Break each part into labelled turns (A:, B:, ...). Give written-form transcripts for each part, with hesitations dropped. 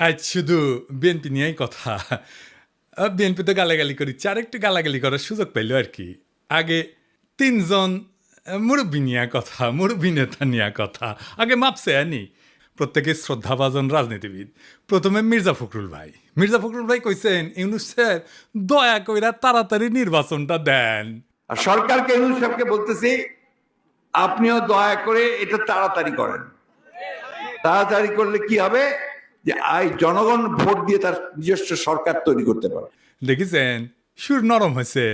A: আজ শুধু বিএনপি নিয়েই কথা। বিএনপি তো গালাগালি করিচ্ছে, আরেকটু গালাগালি করার সুযোগ পেল আর কি। আগে তিনজন মুরব্বী নিয়ে কথা, মুরব্বী নেতা নিয়ে কথা, আগে মাপছে আনি প্রত্যেকে শ্রদ্ধাভাজন রাজনীতিবিদ। প্রথমে মির্জা ফখরুল ভাই কইছেন ইউনূস সাহেব দয়া কইরা তাড়াতাড়ি নির্বাচনটা দেন।
B: আর সরকারকে ইউনূস সাহেবকে বলতেছি আপনিও দয়া করে এটা তাড়াতাড়ি করেন। তাড়াতাড়ি করলে কি হবে যে জনগণ ভোট দিয়ে তার নিজস্ব সরকার তৈরি করতে পারে।
A: দেখেছেন সুর নরম হয়েছে,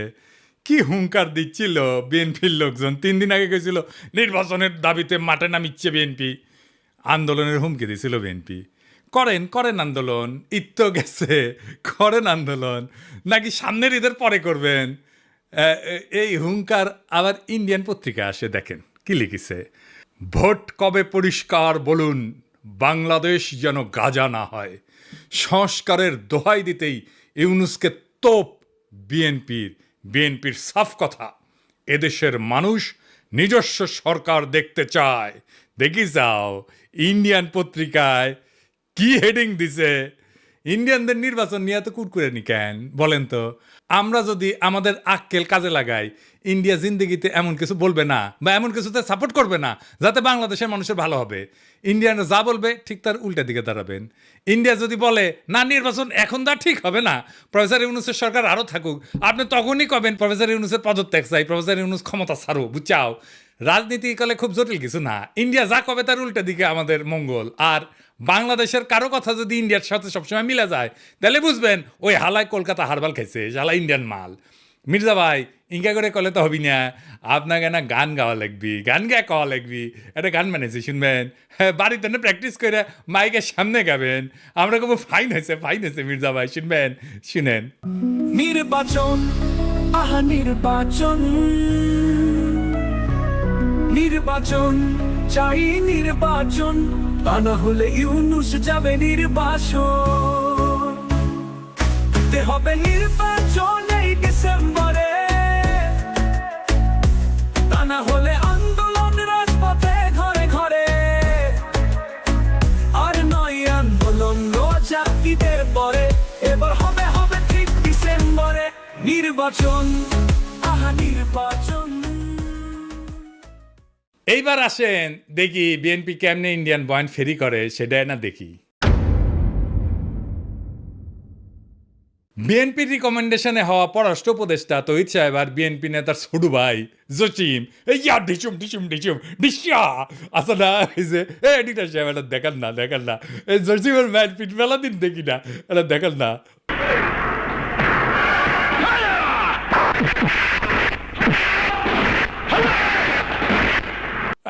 A: কি হুঙ্কার দিচ্ছিল বিএনপির লোকজন। 3 দিন আগে গেছিল নির্বাচনের দাবিতে মাঠে নামিচ্ছে বিএনপি, আন্দোলনের হুমকি দিয়েছিল বিএনপি। করেন আন্দোলন, ঈদ তো গেছে, করেন আন্দোলন, নাকি সামনের ঈদের পরে করবেন। এই হুঙ্কার আবার ইন্ডিয়ান পত্রিকা আসে, দেখেন কি লিখেছে। ভোট কবে পরিষ্কার বলুন, বাংলাদেশ যেন গাজা না হয়। সংস্কারের দোহাই দিতেই ইউনূসকে তোপ বিএনপির সাফ কথা। এদেশের মানুষ নিজস্ব সরকার দেখতে চায়। দেখি যাও ইন্ডিয়ান পত্রিকায় কি হেডিং দিছে। ইন্ডিয়ানদের নির্বাচন নিয়ে তো কুরকুরে নি কেন বলেন তো? আমরা যদি আমাদের আক্কেল কাজে লাগাই, ইন্ডিয়া জিন্দিগিতে এমন কিছু বলবে না বা এমন কিছুতে সাপোর্ট করবে না যাতে বাংলাদেশের মানুষের ভালো হবে। ইন্ডিয়ানরা যা বলবে ঠিক তার উল্টা দিকে দাঁড়াবেন। ইন্ডিয়া যদি বলে না নির্বাচন এখন তা ঠিক হবে না, প্রফেসর ইউনূসের সরকার আরও থাকুক, আপনি তখনই কবেন প্রফেসর ইউনূসের পদত্যাগ চাই, প্রফেসর ইউনূস ক্ষমতা ছাড়ো, বুঝাও। রাজনীতি কালে খুব জটিল কিছু না। ইন্ডিয়া যা কবে তার উল্টা দিকে আমাদের মঙ্গল। আর বাংলাদেশের কারো কথা যদি ইন্ডিয়ার সাথে সবসময় মিলে যায় তাহলে বুঝবেন ওই হালায় কলকাতা হারবাল খাইছে, শালা ইন্ডিয়ান মাল। মির্জা ভাই ইঙ্কা করে কলে তো হবি না, আপনাকে না গান গাওয়া লাগবি, গান গায়ে কওয়া লাগবি। একটা গান বানিয়েছি শুনবেন, হ্যাঁ বাড়িতে না প্র্যাকটিস করে মাইকের সামনে গাবেন। আমরা খুব ফাইন হয়েছে মির্জা ভাই, শুনবেন, শুনেন।
C: নির্বাচন, আহা নির্বাচন, নির্বাচন চাই নির্বাচন, তা না হলে ইউনূস যাবে নির্বাসন। দিতে হবে নির্বাচন এই ডিসেম্বরে, তা না হলে আন্দোলন রাজপথে ঘরে ঘরে। আর নয় আন্দোলন রোজা ঈদের পরে, এবার হবে ঠিক ডিসেম্বরে নির্বাচন, আহা নির্বাচন।
A: এইবার আসেন দেখি বিএনপি কেমনে ইন্ডিয়ান বয়ান ফেরি করে, সেটাই না দেখি। বিএনপির রিকমেন্ডেশনে হওয়া পররাষ্ট্র উপদেষ্টা তহিদ সাহেব আর বিএনপি নেতার ছোট ভাই জসিম ইয়া ডিসুম ডিসিয়া আসা না হয়েছে। এডিটার সাহেব এটা দেখান না এই জসিমের ম্যাচ পিট মেলা দিন দেখি না, এটা দেখান না।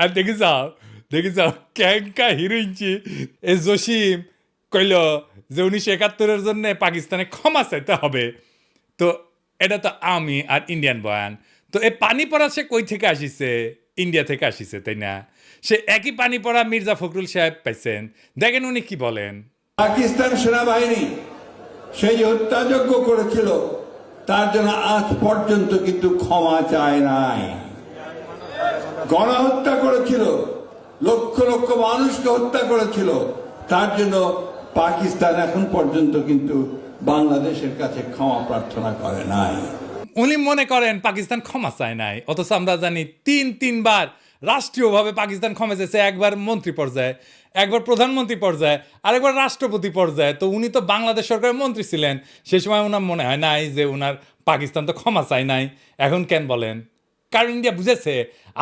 A: আর দেখি যাও ক্যাঙ্কা হিরোইনছি। এই জসিম কইল যে 1971-এর জন্য পাকিস্তানে ক্ষমা চাইতে হবে। তো এটা তো আমি আর ইন্ডিয়ান বয়ান। তো এই পানি পড়া সে কই থেকে আসিছে? ইন্ডিয়া থেকে আসিছে, তাই না? সে একই পানি পড়া মির্জা ফখরুল সাহেব পাইছেন, দেখেন উনি কি বলেন।
D: পাকিস্তান সেনাবাহিনী সেই হত্যাযজ্ঞ করেছিল, তার জন্য আজ পর্যন্ত কিন্তু ক্ষমা চায় নাই। গণহত্যা করেছিল, লক্ষ লক্ষ মানুষকে হত্যা করেছিল, তার জন্য পাকিস্তান এখন পর্যন্ত কিন্তু বাংলাদেশের কাছে ক্ষমা প্রার্থনা করে নাই।
A: উনি মনে করেন পাকিস্তান ক্ষমা চায় নাই, অথচ আমরা জানি তিনবার রাষ্ট্রীয়ভাবে পাকিস্তান ক্ষমা চেয়েছে। একবার মন্ত্রী পর্যায়ে, একবার প্রধানমন্ত্রী পর্যায়ে, আরেকবার রাষ্ট্রপতি পর্যায়ে। তো উনি তো বাংলাদেশ সরকারের মন্ত্রী ছিলেন, সে সময় ওনার মনে হয় নাই যে ওনার পাকিস্তান তো ক্ষমা চায় নাই। এখন কেন বলেন? কারণ ইন্ডিয়া বুঝেছে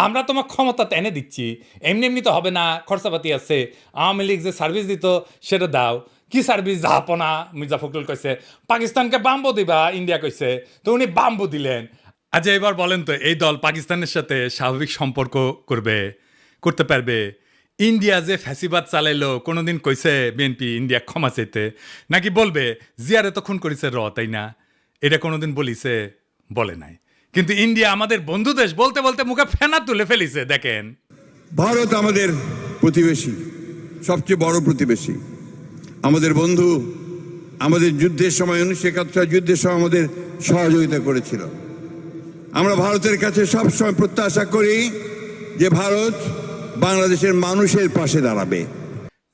A: আমরা তোমার ক্ষমতা এনে দিচ্ছি, এমনি তো হবে না, খরচাপাতি আছে। আওয়ামী লীগ যে সার্ভিস দিত সেটা দাও। কি সার্ভিস? জাহাপনা। মির্জা ফখরুল কইছে পাকিস্তানকে বাম্বু দিবা, ইন্ডিয়া কইছে, তো উনি বাম্বু দিলেন। আচ্ছা এবার বলেন তো, এই দল পাকিস্তানের সাথে স্বাভাবিক সম্পর্ক করতে পারবে? ইন্ডিয়া যে ফ্যাসিবাদ চালাইলো, কোনোদিন কইছে বিএনপি ইন্ডিয়া ক্ষমা চাইতে? নাকি বলবে জিয়ারে তো খুন করেছে তাই না? এটা কোনোদিন বলিছে? বলে নাই। কিন্তু ইন্ডিয়া আমাদের বন্ধু দেশ বলতে বলতে মুখে ফেনা তুলে ফেলিছে। দেখেন,
E: ভারত আমাদের প্রতিবেশী, সবচেয়ে বড় প্রতিবেশী, আমাদের বন্ধু। আমাদের যুদ্ধের সময় 1971 যুদ্ধের সময় আমাদের সহযোগিতা করেছিল। আমরা ভারতের কাছে সবসময় প্রত্যাশা করি যে ভারত বাংলাদেশের মানুষের পাশে দাঁড়াবে।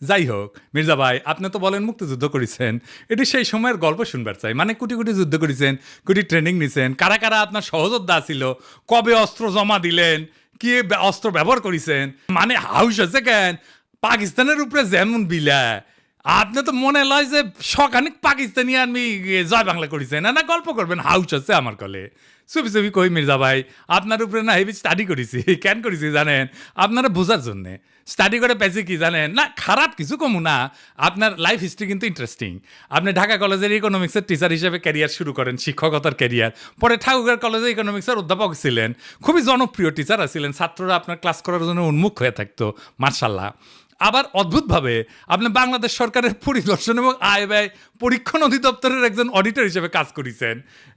A: যাই হোক মির্জা ভাই, আপনি তো বলেন মুক্তিযুদ্ধ করেছেন, এটি সেই সময়ের গল্প শুনবার চাই। মানে কোটি কোটি যুদ্ধ করেছেন, কোটি ট্রেনিং নিছেন, কারা কারা আপনার সহযোদ্ধা ছিল, কবে অস্ত্র জমা দিলেন, কি অস্ত্র ব্যবহার করেছেন, মানে হাউস আছে কেন পাকিস্তানের উপরে যেমন বিলা, আপনি তো মনে লয় যে সখানিক পাকিস্তানি আমি জয় বাংলা করেছেন, না গল্প করবেন হাউস আছে আমার কলে। চুপি চুপি কই মির্জা ভাই, আপনার উপরে না হেভি স্টাডি করেছি। কেন করেছি জানেন? আপনারা বোঝার জন্যে স্টাডি করে পেয়েছি কি জানেন? না খারাপ কিছু কমু না, আপনার লাইফ হিস্ট্রি কিন্তু ইন্টারেস্টিং। আপনি ঢাকা কলেজের ইকোনমিক্সের টিচার হিসেবে ক্যারিয়ার শুরু করেন, শিক্ষকতার ক্যারিয়ার। পরে ঠাকুরগাঁও কলেজে ইকোনমিক্সের অধ্যাপক ছিলেন, খুবই জনপ্রিয় টিচার ছিলেন, ছাত্ররা আপনার ক্লাস করার জন্য উন্মুখ হয়ে থাকতো, মার্শাল্লাহ। আবার অদ্ভুতভাবে আপনি বাংলাদেশ সরকারের পরিদর্শন এবং আয় ব্যয় পরীক্ষণ অধিদপ্তরের একজন অডিটর হিসেবে কাজ করেছেন।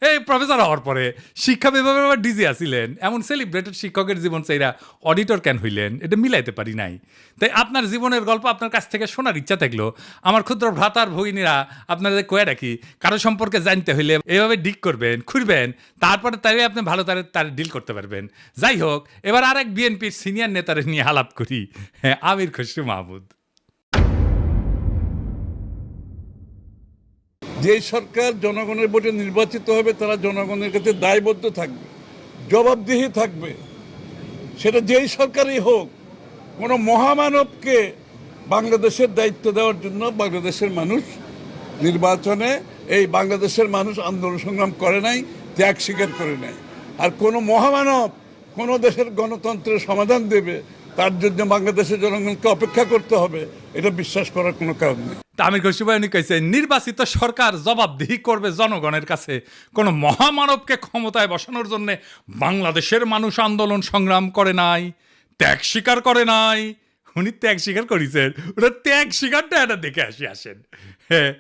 A: এই প্রফেসর হওয়ার পরে শিক্ষা বিভাগে আবার ডিজি আসিলেন। এমন সেলিব্রেটেড শিক্ষকের জীবন চাইরা অডিটর কেন হইলেন, এটা মিলাইতে পারি নাই। তাই আপনার জীবনের গল্প আপনার কাছ থেকে শোনার ইচ্ছা থাকলো। আমার ক্ষুদ্র ভ্রাতার ভগিনীরা আপনাদের কয়ে রাখি, কারো সম্পর্কে জানতে হইলে এইভাবে ডিক করবেন, খুঁড়বেন, তারপরে তাই আপনি ভালো তার ডিল করতে পারবেন। যাই হোক, এবার আরেক বিএনপির সিনিয়র নেতারে নিয়ে আলাপ করি। হ্যাঁ, আমির খসরু মাহমুদ।
F: যে সরকার জনগণের ভোটে নির্বাচিত হবে তারা জনগণের কাছে দায়বদ্ধ থাকবে, জবাবদিহি থাকবে। সেটা যেই সরকারই হোক, কোনো মহামানবকে বাংলাদেশের দায়িত্ব দেওয়ার জন্য বাংলাদেশের মানুষ নির্বাচনে, এই বাংলাদেশের মানুষ আন্দোলন সংগ্রাম করে নাই, ত্যাগ স্বীকার করে নাই। আর কোনো মহামানব কোনো দেশের গণতন্ত্রের সমাধান দেবে, তার জন্য বাংলাদেশের জনগণকে অপেক্ষা করতে হবে, এটা বিশ্বাস করার কোনো কারণ নেই।
A: আমির খসরু ভাই উনি কইছে, নির্বাচিত সরকার জবাবদিহি করবে জনগণের কাছে, কোন মহামানবকে ক্ষমতায় বসানোর জন্য বাংলাদেশের মানুষ আন্দোলন সংগ্রাম করে নাই, ত্যাগ স্বীকার করে নাই। উনি ত্যাগ স্বীকার করেছেন, ওটা ত্যাগ স্বীকারটা এটা দেখে আসেন। হ্যাঁ,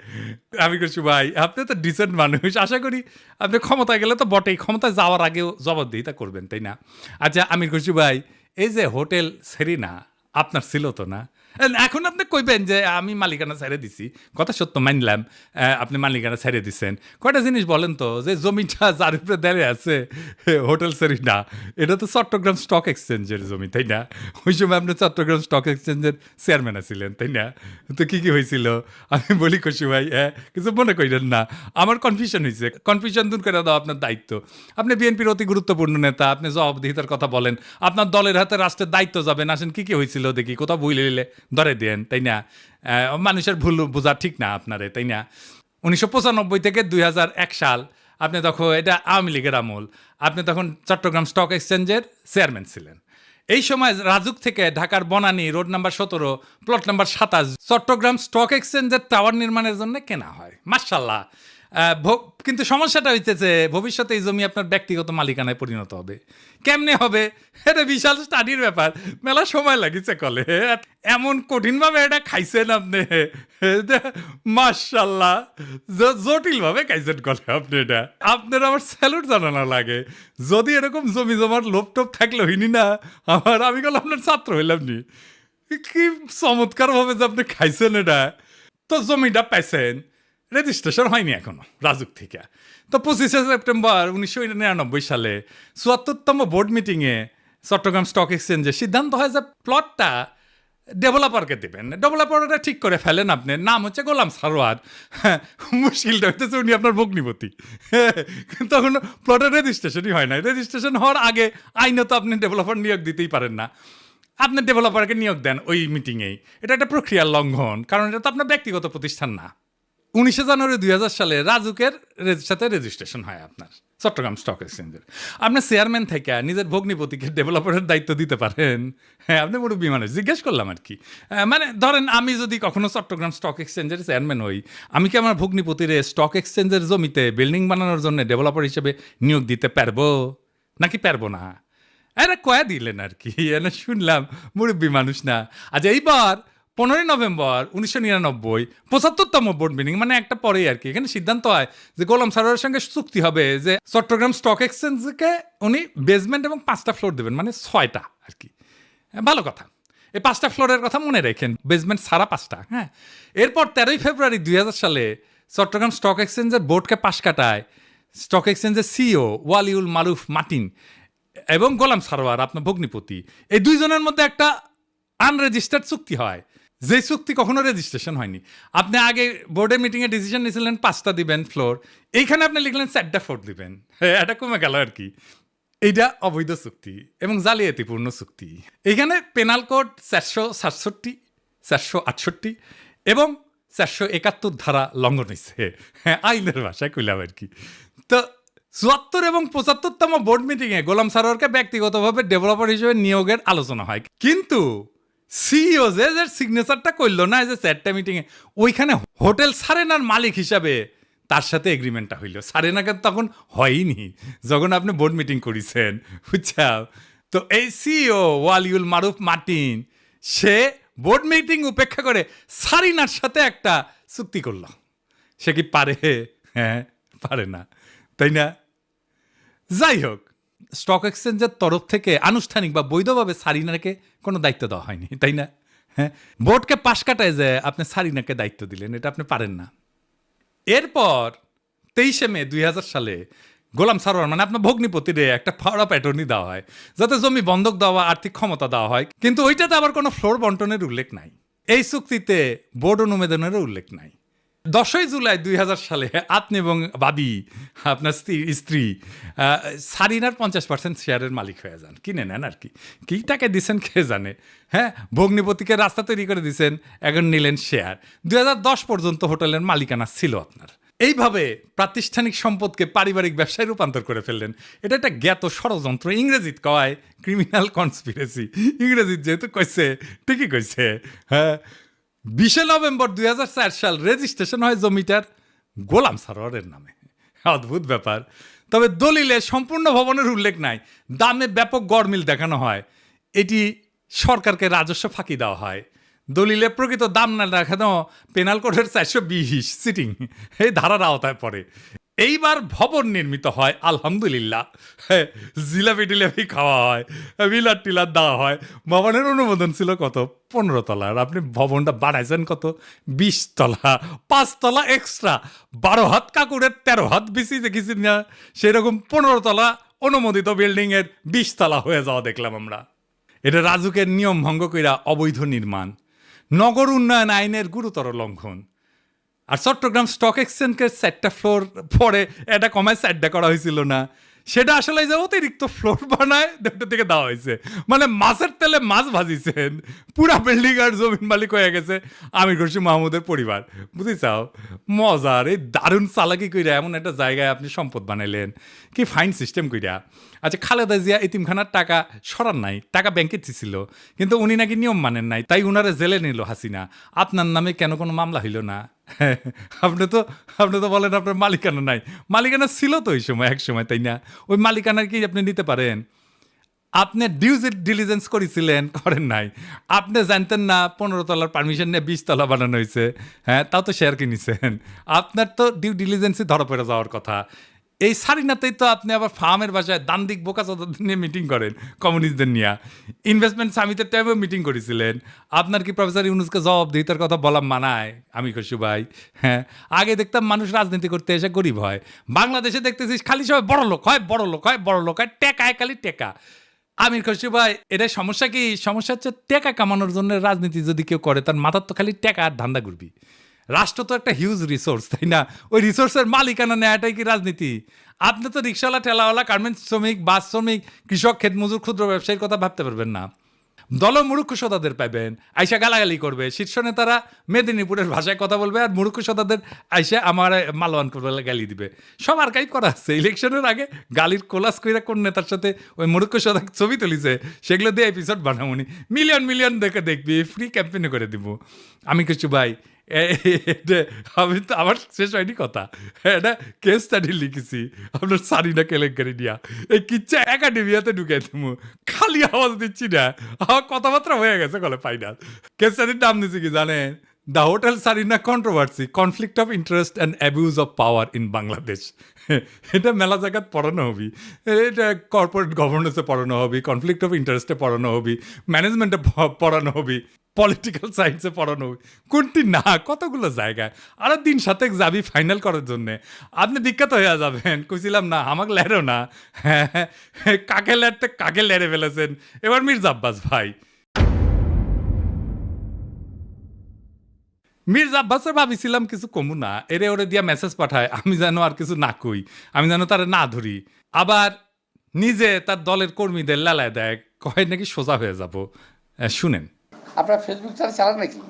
A: আমির খসরু ভাই আপনি তো ডিসেন্ট মানুষ, আশা করি আপনি ক্ষমতায় গেলে তো বটেই, ক্ষমতায় যাওয়ার আগেও জবাবদিহিতা করবেন, তাই না? আচ্ছা আমির খসরু ভাই, এই যে হোটেল সেরিনা আপনার ছিল তো না? এখন আপনি কইবেন যে আমি মালিকানা ছেড়ে দিছি, কথা সত্য মানলাম, আপনি মালিকানা ছেড়ে দিচ্ছেন। কয়টা জিনিস বলেন তো, যে জমিটা যার উপরে দাঁড়িয়ে আছে হোটেল সেরিনা, এটা তো চট্টগ্রাম স্টক এক্সচেঞ্জের জমি, তাই না? ওই সময় আপনি চট্টগ্রাম স্টক এক্সচেঞ্জের চেয়ারম্যান ছিলেন, তাই না? তো কি কি হয়েছিল আমি বলি খুশি ভাই, কিছু মনে করেন না, আমার কনফিউশন হয়েছে, কনফিউশন দূর করে দাও আপনার দায়িত্ব। আপনি বিএনপির অতি গুরুত্বপূর্ণ নেতা, আপনি জবাবদিহিতার কথা বলেন, আপনার দলের হাতে রাষ্ট্রের দায়িত্ব যাবেন, আসেন কি কি হয়েছিল দেখি, কোথাও বইলে নিলে ধরে দেন, তাই না? মানুষের ভুল বোঝা ঠিক না আপনারে, তাই না? 1995 থেকে 2001 সাল আপনি তখন, এটা আওয়ামী লীগের আমল, আপনি তখন চট্টগ্রাম স্টক এক্সচেঞ্জের চেয়ারম্যান ছিলেন। এই সময় রাজুক থেকে ঢাকার Banani road number 17 plot number 27 Chattogram stock এক্সচেঞ্জের টাওয়ার নির্মাণের জন্য কেনা হয়, মাশাআল্লাহ। কিন্তু সমস্যাটা হইতেছে, ভবিষ্যতে এই জমি আপনার ব্যক্তিগত মালিকানায় পরিণত হবে। কেমনে হবে? এটা বিশাল স্টাডির ব্যাপার, মেলা সময় লাগিছে কলে, এমন কঠিনভাবে এটা খাইছেন আপনি, মাশাআল্লাহ, জটিলভাবে খাইছেন কলে আপনি। এটা আপনার আমার স্যালুট জানানো লাগে। যদি এরকম জমি জমার লোভ টোপ থাকলে হইনি না আমি গেল আপনার ছাত্র হইলাম নি। কি চমৎকার ভাবে যে আপনি খাইছেন এটা। তো জমিটা পাইছেন, রেজিস্ট্রেশন হয়নি এখনো রাজুক থেকে। তো 25শে সেপ্টেম্বর 1999 সালে 74তম বোর্ড মিটিংয়ে চট্টগ্রাম স্টক এক্সচেঞ্জে সিদ্ধান্ত হয় যে প্লটটা ডেভেলপারকে দেবেন। ডেভেলপারটা ঠিক করে ফেলেন, আপনার নাম হচ্ছে গোলাম সারোয়ার। মুশকিলটা হইতেছে উনি আপনার ভগ্নিপতি। তখন প্লটের রেজিস্ট্রেশনই হয় না। রেজিস্ট্রেশন হওয়ার আগে আইনত আপনি ডেভেলপার নিয়োগ দিতেই পারেন না, আপনি ডেভেলপারকে নিয়োগ দেন ওই মিটিংয়েই। এটা একটা প্রক্রিয়ার লঙ্ঘন, কারণ এটা তো আপনার ব্যক্তিগত প্রতিষ্ঠান না। 19শে জানুয়ারি 2000 সালে রাজুকের সাথে রেজিস্ট্রেশন হয় আপনার চট্টগ্রাম স্টক এক্সচেঞ্জের। আপনার চেয়ারম্যান থেকে নিজের ভগ্নিপতিকে ডেভেলপারের দায়িত্ব দিতে পারেন? হ্যাঁ, আপনি মুরব্বী মানুষ, জিজ্ঞেস করলাম আর কি। মানে ধরেন আমি যদি কখনো চট্টগ্রাম স্টক এক্সচেঞ্জের চেয়ারম্যান হই, আমি কি আমার ভগ্নিপতিরে স্টক এক্সচেঞ্জের জমিতে বিল্ডিং বানানোর জন্য ডেভেলপার হিসেবে নিয়োগ দিতে পারবো নাকি পারবো না? এরা কয়া দিলেন আর কি, এনে শুনলাম মুরব্বী মানুষ না। আচ্ছা, এইবার 15 নভেম্বর 1999 75তম বোর্ড মিটিং, মানে একটা পরেই আর কি, এখানে সিদ্ধান্ত হয় যে গোলাম সারোয়ারের সঙ্গে চুক্তি হবে যে চট্টগ্রাম স্টক এক্সচেঞ্জকে উনি বেসমেন্ট এবং 5টা ফ্লোর দেবেন, মানে 6টা আর কি। ভালো কথা, এই 5টা ফ্লোরের কথা মনে রাখেন, বেসমেন্ট সারা 5টা। হ্যাঁ, এরপর 13 ফেব্রুয়ারি 2000 সালে চট্টগ্রাম স্টক এক্সচেঞ্জের বোর্ডকে পাশ কাটায় স্টক এক্সচেঞ্জের সিইও ওয়ালিউল মারুফ মার্টিন এবং গোলাম সারোয়ার আপনার ভগ্নিপতি, এই দুইজনের মধ্যে একটা আনরেজিস্টার্ড চুক্তি হয় যে চুক্তি কখনো রেজিস্ট্রেশন হয়নি। আপনি আগে বোর্ডের মিটিংয়ে ডিসিশন নিয়েছিলেন 5টা দিবেন ফ্লোর, এইখানে আপনি লিখলেন 4টা ফ্লোর দিবেন। এটা কমে গেল আর কি। এইটা অবৈধ চুক্তি এবং জালিয়াতিপূর্ণ চুক্তি। এইখানে পেনাল কোড 467, 468 এবং 471 ধারা লঙ্ঘন হয়েছে। হ্যাঁ, আইনের ভাষায় কইলাম আর কি। তো 74 এবং 75তম বোর্ড মিটিংয়ে গোলাম সারোয়ারকে ব্যক্তিগতভাবে ডেভেলপার হিসেবে নিয়োগের আলোচনা হয়, কিন্তু সিইও যে সিগনেচারটা করলো না, যে 4টা মিটিংয়ে, ওইখানে হোটেল সারেনার মালিক হিসাবে তার সাথে এগ্রিমেন্টটা হইল। সারেনাকে তখন হয়নি যখন আপনি বোর্ড মিটিং করেছেন, বুঝছাও। তো এই সিইও ওয়ালিউল মারুফ মার্টিন সে বোর্ড মিটিং উপেক্ষা করে সারিনার সাথে একটা চুক্তি করলো। সে কি পারে? হ্যাঁ, পারে না, তাই না? যাই হোক, স্টক এক্সচেঞ্জের তরফ থেকে আনুষ্ঠানিক বা বৈধভাবে সারিনাকে কোনো দায়িত্ব দেওয়া হয়নি, তাই না? হ্যাঁ, বোর্ডকে পাশ কাটায় যে আপনি সারিনাকে দায়িত্ব দিলেন, এটা আপনি পারেন না। এরপর 23শে মে 2000 সালে গোলাম সারোয়ার মানে আপনার ভগ্নিপতিরে একটা পাওয়ার অফ অ্যাটর্নি দেওয়া হয়, যাতে জমি বন্ধক দেওয়া, আর্থিক ক্ষমতা দেওয়া হয়, কিন্তু ওইটাতে আবার কোনো ফ্লোর বন্টনের উল্লেখ নাই। এই চুক্তিতে বোর্ড অনুমোদনেরও উল্লেখ নাই। 10ই জুলাই 2000 সালে আপনি এবং বাবি, আপনার স্ত্রী সারিনার 50% শেয়ারের মালিক হয়ে যান, কিনে নেন আর কি। কী টাকা দিচ্ছেন কে জানে। হ্যাঁ, ভগ্নিপতিকে রাস্তা তৈরি করে দিচ্ছেন, এখন নিলেন শেয়ার। 2010 পর্যন্ত হোটেলের মালিকানা ছিল আপনার। এইভাবে প্রাতিষ্ঠানিক সম্পদকে পারিবারিক ব্যবসায় রূপান্তর করে ফেললেন। এটা একটা জ্ঞাত ষড়যন্ত্র, ইংরেজিত কয় ক্রিমিনাল কনস্পিরেসি। ইংরেজিত যেহেতু কইছে, ঠিকই কইছে। হ্যাঁ, 20শে নভেম্বর 2004 সাল রেজিস্ট্রেশন হয় জমিটার গোলাম সারোয়ারের নামে। অদ্ভুত ব্যাপার। তবে দলিলে সম্পূর্ণ ভবনের উল্লেখ নাই, দামে ব্যাপক গড়মিল দেখানো হয়, এটি সরকারকে রাজস্ব ফাঁকি দেওয়া হয়। দলিলে প্রকৃত দাম না দেখানো পেনাল কোডের 420 সিটিং এই ধারার আওতায় পড়ে। এইবার ভবন নির্মিত হয়, আলহামদুলিল্লাহ। জিলাপি টিলাপি খাওয়া হয়, বিলার টিলার দেওয়া হয়। ভবনের অনুমোদন ছিল কত? 15 তলার। আপনি ভবনটা বাড়াইছেন কত? 20 তলা, 5 তলা এক্সট্রা। 12 হাত কাকুরের 13 হাত বেশি দেখেছি না, সেরকম 15 তলা অনুমোদিত বিল্ডিংয়ের 20 তলা হয়ে যাওয়া দেখলাম আমরা। এটা রাজুকের নিয়ম ভঙ্গ কইরা অবৈধ নির্মাণ, নগর উন্নয়ন আইনের গুরুতর লঙ্ঘন। আর চট্টগ্রাম স্টক এক্সচেঞ্জকে 4টা ফ্লোর পরে এটা কমায় 4টা করা হয়েছিল না, সেটা আসলে যে অতিরিক্ত ফ্লোর বানায় দেখতে থেকে দেওয়া হয়েছে। মানে মাছের তেলে মাছ ভাজিছেন, পুরা বিল্ডিং আর জমিন মালিক হয়ে গেছে আমির খসরু মাহমুদের পরিবার। বুঝেছাও মজার এই দারুণ চালাকি কইরা এমন একটা জায়গায় আপনি সম্পদ বানাইলেন, কি ফাইন সিস্টেম কইরা। আচ্ছা, খালেদা জিয়া এতিমখানার টাকা সরান নাই, টাকা ব্যাংকে ছিল, কিন্তু উনি নাকি নিয়ম মানেন নাই, তাই উনারে জেলে নিল হাসিনা। আপনার নামে কেন কোনো মামলা হইল না? আপনি তো বলেন আপনার মালিকানা নাই। মালিকানা ছিল তো ওই সময়, এক সময়, তাই না? ওই মালিকানা কি আপনি নিতে পারেন? আপনি ডিউ ডিলিজেন্স করেছিলেন, করেন নাই। আপনি জানতেন না 15 তলার পারমিশন নিয়ে 20 তলা বানানো হয়েছে? হ্যাঁ, তাও তো শেয়ার কিনেছেন। আপনার তো ডিউ ডিলিজেন্সই ধরা পড়ে যাওয়ার কথা। এই সারিনাতেই তো আপনি আবার ফার্মের বাসায় দান্দিক বোকাচোদাদের নিয়ে মিটিং করেন, কমিউনিস্টদের নিয়ে। ইনভেস্টমেন্ট সামিটের টাইমেও মিটিং করেছিলেন। আপনার কি প্রফেসর ইউনুসকে জবাবদিহিতার কথা বলা মানায় আমি খুশি ভাই? হ্যাঁ, আগে দেখতাম মানুষ রাজনীতি করতে এসে গরিব হয়, বাংলাদেশে দেখতেছিস খালি সবাই বড় লোক হয়, বড় লোক হয়, বড় লোক হয়, টেকায় খালি টেকা। আমির খসরু ভাই, এটা সমস্যা কি? সমস্যা হচ্ছে টেকা কামানোর জন্য রাজনীতি যদি কেউ করে, তার মাথার তো খালি টেকা আর ধান্দা ঘুরবি। রাষ্ট্র তো একটা হিউজ রিসোর্স, তাই না? ওই রিসোর্সের মালিকানা নেওয়াটাই কি রাজনীতি? আপনি তো রিক্সাওয়ালা, ঠেলাওয়ালা, গার্মেন্টস শ্রমিক, বাস শ্রমিক, কৃষক, ক্ষেতমজুর, ক্ষুদ্র ব্যবসায়ীর কথা ভাবতে পারবেন না। দল মূর্খ সদাদের পাইবেন, আইসা গালাগালি করবে। শীর্ষ নেতারা মেদিনীপুরের ভাষায় কথা বলবে, আর মূর্খ সদাদের আইসা আমার মালওয়ান করবে, গালি দিবে। সব আর্কাইভ করা আছে। ইলেকশনের আগে গালির কোলাস কইরা কোন নেতার সাথে ওই মূর্খ সদা ছবি তুলিছে, সেগুলো দিয়ে এপিসোড বানামুনি, মিলিয়ন মিলিয়ন দেখে দেখবি, ফ্রি ক্যাম্পেইনে করে দিব। আমি কিছু ভাই, আমি তো আমার শেষ হয়নি কথা, এটা কেস স্টাডি লিখেছি আপনার সারিনা কেলেঙ্কারি নিয়া। এই কিচ্ছা একাডেমিয়াতে ঢুকাই দেবো, খালি আওয়াজ দিচ্ছি না, আমার কথাবার্তা হয়ে গেছে গলে ফাইনাল। কেস স্টাডির নাম দিচ্ছি কি জানেন? The hotel Sarina controversy, conflict of interest and abuse of power in Bangladesh. এটা মেলা জায়গায় পড়ানো হবি, এটা কর্পোরেট গভর্নেন্সে পড়ানো হবি, কনফ্লিক্ট অফ ইন্টারেস্টে পড়ানো হবি, ম্যানেজমেন্টে পড়ানো হবি, পলিটিক্যাল সায়েন্সে পড়ানো হবি। কোনটি না, কতগুলো জায়গায়। আরো দিন সাথে যাবি ফাইনাল করার জন্যে, আপনি বিখ্যাত হয়ে যাবেন। কইছিলাম না আমাকে লেরো না, হ্যাঁ, কাকে লেরতে কাকে লেরে ফেলেছেন। এবার মির্জা আব্বাস ভাই, মির্জা আব্বাসের ভাবিছিলাম কিছু কমু না, এরে ওরে দিয়া মেসেজ পাঠায়, আমি যেন আর কিছু না কই, আমি যেন তারে না ধরি। আবার নিজে তার দলের কর্মীদের লালায় দেয়, কয় নাকি সোজা হয়ে যাব। শুনেন।
G: আপনার ফেসবুক চালান নাকি?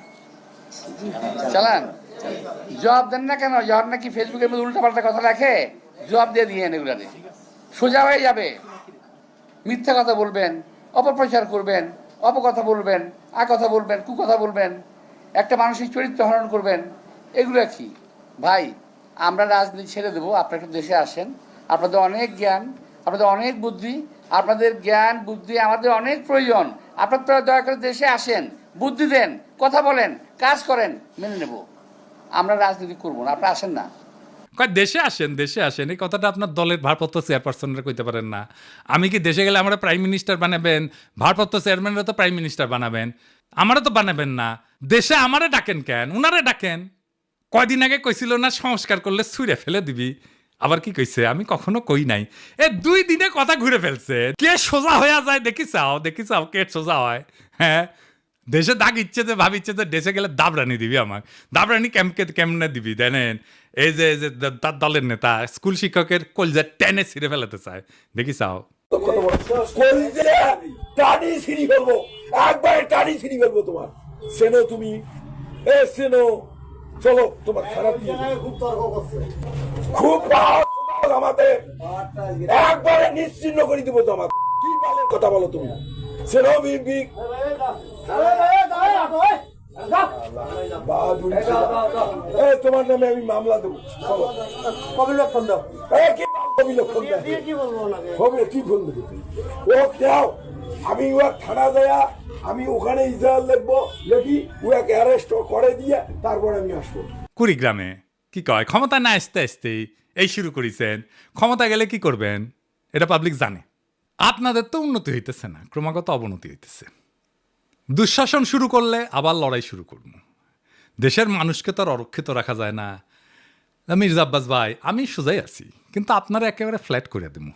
G: চালান? জবাব দেন না কেন? জবাব নাকি ফেসবুকের মধ্যে উল্টাপাল্টা কথা রাখে, জবাব দিয়ে দিয়ে এগুলো সোজা হয়ে যাবে। মিথ্যা কথা বলবেন, অপপ্রচার করবেন, অপকথা বলবেন, কথা বলবেন, কুকথা বলবেন, একটা মানসিক চরিত্র হরণ করবেন, এগুলো কি ভাই? আমরা রাজনীতি ছেড়ে দেবো, আপনারা একটু দেশে আসেন। আপনাদের অনেক জ্ঞান, আপনাদের অনেক বুদ্ধি, আপনাদের জ্ঞান বুদ্ধি আমাদের অনেক প্রয়োজন। আপনারা দয়া করে দেশে আসেন, বুদ্ধি দেন, কথা বলেন, কাজ করেন, মেনে নেব। আমরা রাজনীতি করবো না, আপনারা আসেন না।
A: কয় দেশে আসেন, দেশে আসেন, এই কথাটা আপনার দলের ভারপ্রাপ্ত চেয়ারপারসনরা কইতে পারেন না? আমি কি দেশে গেলে আমরা প্রাইম মিনিস্টার বানাবেন? ভারপ্রাপ্ত চেয়ারম্যানরা তো প্রাইম মিনিস্টার বানাবেন, আমারও তো বানাবেন না। দেশে আমারে ডাকেন কেন? উনারে ডাকেন। কয়দিন আগে কইছিল না সংস্কার করলে ছুঁড়ে ফেলে দিবি, আবার কি কইছে? আমি কখনো কই নাই। 2 দিনে কথা ঘুরে ফেলছে। কে সোজা হয়ে যায় দেখি চাও কে সোজা হয়। হ্যাঁ, দেশে দাগ ইচ্ছে যে ভাবিচ্ছে যে দেশে গেলে দাবরানি দিবি, আমার দাবরানি কেমনে দিবি জানেন? এই যে তার দলের নেতা স্কুল শিক্ষকের কলজা টেনে ছিঁড়ে ফেলাতে চায়, দেখি চাও।
H: টানি ছিঁড়ি ফেলবো, একবারে টানি ছিঁড়ি ফেলবো তোমার। সেনো তুমি, সেনো চলো, তোমার খারাপ খুব আমাদের একবারে নিশ্চিন্ন করে দিব তোমার। কি বলে কথা বলো তুমি? সেনো বিগ তোমার নামে আমি মামলা দেবো। অবিলক্ষণ দাও। কি অবিলক্ষণ কি ফোন দেবো? ও দাও, আমি ও থানা দেয়া, আমি ওখানে ইজাহার লিখবো, লিখি ওকে অ্যারেস্ট করে দিয়ে তারপরে আমি আসবো।
A: কুড়িগ্রামে কি কয়, ক্ষমতা না আসতে আসতেই এই শুরু করেছেন। ক্ষমতা গেলে কি করবেন এটা পাবলিক জানে। আপনাদের তো উন্নতি হইতেছে না, ক্রমাগত অবনতি হইতেছে। দুঃশাসন শুরু করলে আবার লড়াই শুরু করব। দেশের মানুষকে তো আর অরক্ষিত রাখা যায় না। মির্জা আব্বাস ভাই, আমি সোজাই আছি, কিন্তু আপনারা একেবারে ফ্ল্যাট করে দেবো,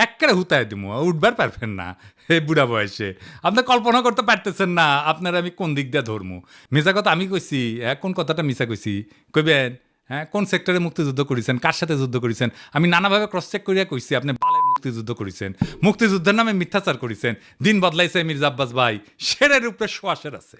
A: একেবারে হুতায় দেবো, উঠবার পারবেন না। এই বুড়া বয়সে আপনি কল্পনা করতে পারতেছেন না আপনারা আমি কোন দিক দিয়ে ধরবো। মিশা কথা আমি কইছি, কোন কথাটা মিশা কইছি কইবেন? হ্যাঁ, কোন সেক্টরে মুক্তিযুদ্ধ করেছেন, কার সাথে যুদ্ধ করেছেন? আমি নানাভাবে ক্রস চেক করিয়া কইছি আপনি বালের মুক্তিযুদ্ধ করেছেন, মুক্তিযুদ্ধের নামে মিথ্যাচার করেছেন। দিন বদলাইছে মির্জা আব্বাস ভাই, শেরের উপরে শোয়াশের আছে।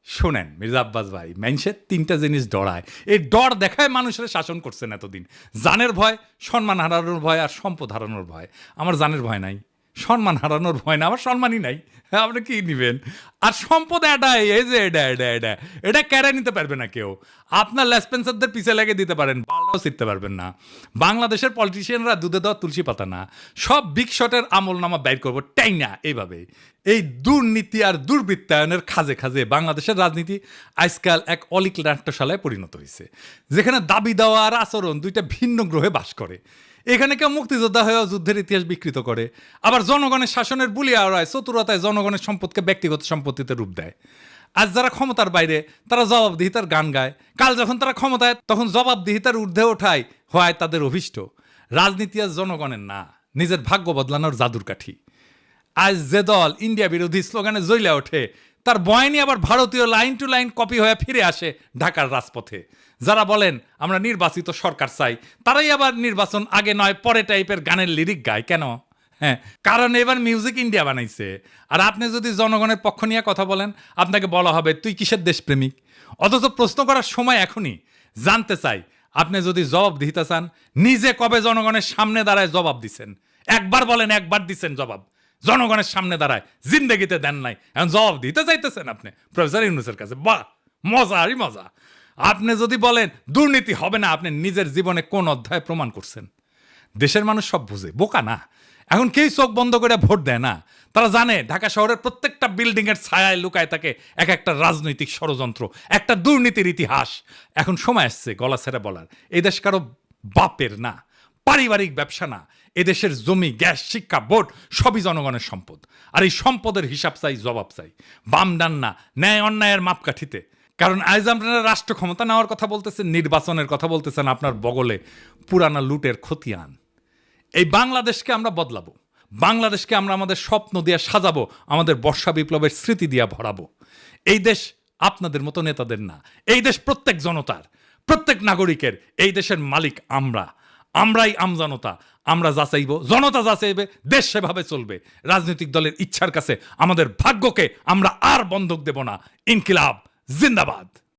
A: শোনেন মির্জা আব্বাস ভাই, মানুষের 3টা জিনিস ডরায়, এই ডর দেখায় মানুষের শাসন করছেন এতদিন। জানের ভয়, সম্মান হারানোর ভয়, আর সম্পদ হারানোর ভয়। আমার জানের ভয় নাই, সম্মান হারানোর ভয় না, আমার সম্মানই নাই। হ্যাঁ, আপনি কি নিবেন? আর সম্পদ এটাই, এই যে এটা কেড়ে নিতে পারবে না কেউ। আপনার লেসপেন্সারদের পিছে লেগে দিতে পারেন, বালটাও ছিটতে পারবেন না। বাংলাদেশের পলিটিশিয়ানরা দুধে দেওয়া তুলসী পাতা না, সব বিগ শটের আমল নামা বাইর করবো টাই না। এইভাবে এই দুর্নীতি আর দুর্বৃত্তায়নের খাজে খাজে বাংলাদেশের রাজনীতি আজকাল এক অলিক নাট্যশালায় পরিণত হয়েছে, যেখানে দাবি দেওয়া আর আচরণ 2টা ভিন্ন গ্রহে বাস করে। এখানে কেউ মুক্তিযোদ্ধা হয়েও যুদ্ধের ইতিহাস বিকৃত করে, আবার জনগণের শাসনের বুলিয়া আড়ায় চতুরতায় জনগণের সম্পদকে ব্যক্তিগত সম্পত্তিতে রূপ দেয়। আজ যারা ক্ষমতার বাইরে তারা জবাবদিহিতার গান গায়, কাল যখন তারা ক্ষমতায় তখন জবাবদিহিতার ঊর্ধ্বে ওঠায় হয় তাদের অভিষ্ট। রাজনীতি আজ জনগণের না, নিজের ভাগ্য বদলানোর জাদুর কাঠি। আজ যে দল ইন্ডিয়া বিরোধী স্লোগানে জ্বলে ওঠে, তার বয়ানি আবার ভারতীয় লাইন টু লাইন কপি হয়ে ফিরে আসে ঢাকার রাজপথে। যারা বলেন আমরা নির্বাচিত সরকার চাই, তারাই আবার নির্বাচন আগে নয় পরে টাইপের গানের লিরিক গায়। কেন? হ্যাঁ, কারণ এবার মিউজিক ইন্ডিয়া বানাইছে। আর আপনি যদি জনগণের পক্ষ নিয়ে কথা বলেন, আপনাকে বলা হবে তুই কিসের দেশপ্রেমিক। অথচ প্রশ্ন করার সময় এখনই। জানতে চাই, আপনি যদি জবাব দিতে চান, নিজে কবে জনগণের সামনে দাঁড়ায় জবাব দিছেন? একবার বলেন, একবার দিচ্ছেন জবাব? জনগণের সামনে দাঁড়ায় জিন্দেগিতে দেন নাই, এখন জবাব দিতে চাইতেছেন আপনি প্রফেসর ইউনূসের কাছে। বাহ, মজারই মজা। আপনি যদি বলেন দুর্নীতি হবে না, আপনি নিজের জীবনে কোন অধ্যায় প্রমাণ করছেন? দেশের মানুষ সব বুঝে, বোকা না। এখন কেউ চোখ বন্ধ করে ভোট দেয় না। তারা জানে ঢাকা শহরের প্রত্যেকটা বিল্ডিং এর ছায়ায় লুকায় থাকে এক একটা রাজনৈতিক ষড়যন্ত্র, একটা দুর্নীতির ইতিহাস। এখন সময় আসছে গলা ছেড়ে বলার, এই দেশ কারো বাপের না, পারিবারিক ব্যবসা না। এদেশের জমি, গ্যাস, শিক্ষা, ভোট সবই জনগণের সম্পদ। আর এই সম্পদের হিসাব চাই, জবাব চাই, বাম ডান না, ন্যায় অন্যায়ের মাপকাঠিতে। কারণ আজ আপনারা রাষ্ট্র ক্ষমতা নেওয়ার কথা বলতেছেন, নির্বাচনের কথা বলতেছেন, আপনার বগলে পুরানা লুটের খতিয়ান। এই বাংলাদেশকে আমরা বদলাবো, বাংলাদেশকে আমরা আমাদের স্বপ্ন দিয়ে সাজাবো, আমাদের বর্ষা বিপ্লবের স্মৃতি দিয়ে ভরাবো। এই দেশ আপনাদের মতো নেতাদের না। এই দেশ প্রত্যেক জনতার, প্রত্যেক নাগরিকের। এই দেশের মালিক আমরাই আমজনতা। আমরা যা চাইব, জনতা যা চাইবে, দেশ সেভাবে চলবে। রাজনৈতিক দলের ইচ্ছার কাছে আমাদের ভাগ্যকে আমরা আর বন্ধক দেব না। ইনকিলাব জিন্দাবাদ।